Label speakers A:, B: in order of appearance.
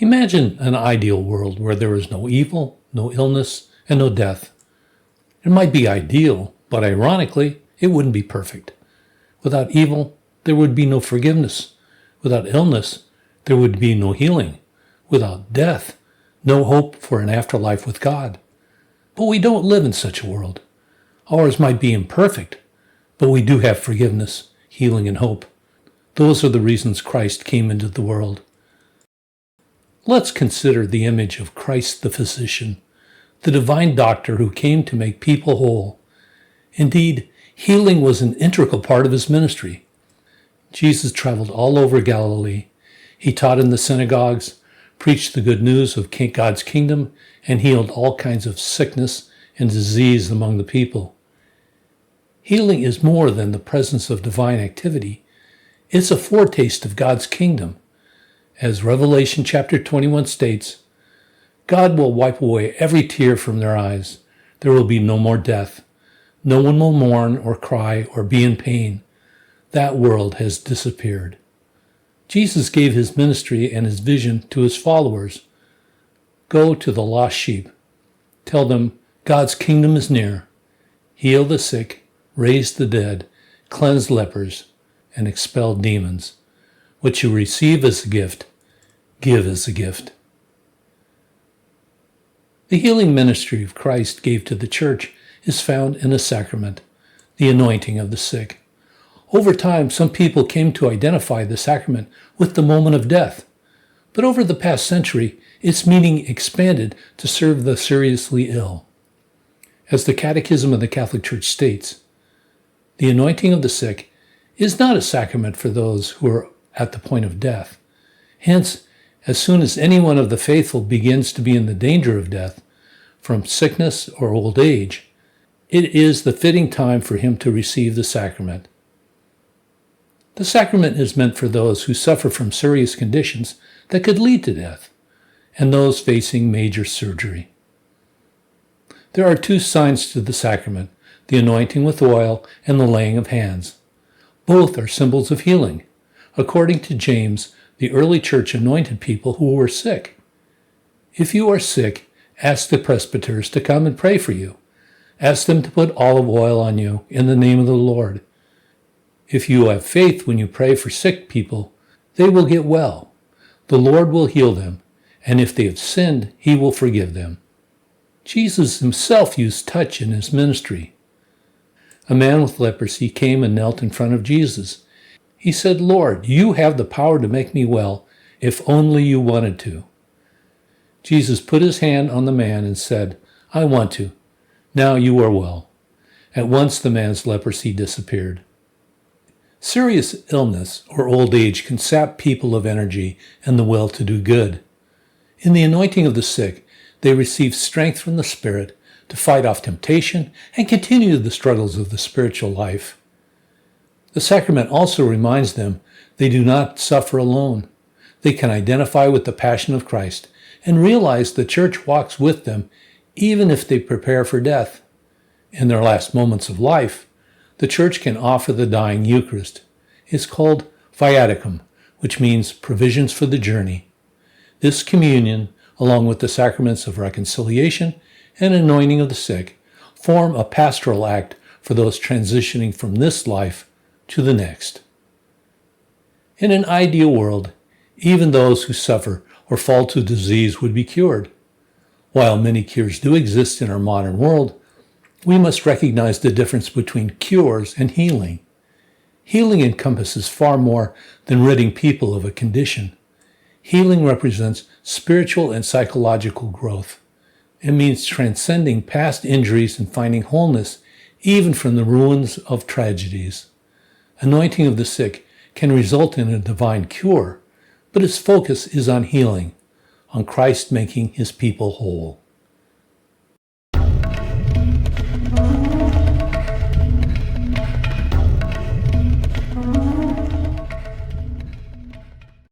A: Imagine an ideal world where there is no evil, no illness, and no death. It might be ideal, but ironically, it wouldn't be perfect. Without evil, there would be no forgiveness. Without illness, there would be no healing. Without death, no hope for an afterlife with God. But we don't live in such a world. Ours might be imperfect, but we do have forgiveness, healing, and hope. Those are the reasons Christ came into the world. Let's consider the image of Christ the physician, the divine doctor who came to make people whole. Indeed, healing was an integral part of his ministry. Jesus traveled all over Galilee. He taught in the synagogues, preached the good news of God's kingdom, and healed all kinds of sickness and disease among the people. Healing is more than the presence of divine activity. It's a foretaste of God's kingdom. As Revelation chapter 21 states, God will wipe away every tear from their eyes. There will be no more death. No one will mourn or cry or be in pain. That world has disappeared. Jesus gave his ministry and his vision to his followers. Go to the lost sheep. Tell them God's kingdom is near. Heal the sick, raise the dead, cleanse lepers, and expel demons. What you receive as a gift, give as a gift. The healing ministry of Christ gave to the church is found in a sacrament, the anointing of the sick. Over time, some people came to identify the sacrament with the moment of death, but over the past century, its meaning expanded to serve the seriously ill. As the Catechism of the Catholic Church states, the anointing of the sick is not a sacrament for those who are at the point of death. Hence, as soon as any one of the faithful begins to be in the danger of death, from sickness or old age, it is the fitting time for him to receive the sacrament. The sacrament is meant for those who suffer from serious conditions that could lead to death, and those facing major surgery. There are two signs to the sacrament, the anointing with oil and the laying of hands. Both are symbols of healing. According to James, the early church anointed people who were sick. If you are sick, ask the presbyters to come and pray for you. Ask them to put olive oil on you in the name of the Lord. If you have faith when you pray for sick people, they will get well. The Lord will heal them, and if they have sinned, he will forgive them. Jesus himself used touch in his ministry. A man with leprosy came and knelt in front of Jesus. He said, "Lord, you have the power to make me well, if only you wanted to." Jesus put his hand on the man and said, "I want to. Now you are well." At once the man's leprosy disappeared. Serious illness or old age can sap people of energy and the will to do good. In the anointing of the sick, they receive strength from the Spirit to fight off temptation and continue the struggles of the spiritual life. The sacrament also reminds them they do not suffer alone. They can identify with the passion of Christ and realize the church walks with them even if they prepare for death. In their last moments of life, the church can offer the dying Eucharist. It's called viaticum, which means provisions for the journey. This communion, along with the sacraments of reconciliation and anointing of the sick, form a pastoral act for those transitioning from this life to the next. In an ideal world, even those who suffer or fall to disease would be cured. While many cures do exist in our modern world, we must recognize the difference between cures and healing. Healing encompasses far more than ridding people of a condition. Healing represents spiritual and psychological growth. It means transcending past injuries and finding wholeness even from the ruins of tragedies. Anointing of the sick can result in a divine cure, but its focus is on healing, on Christ making his people whole.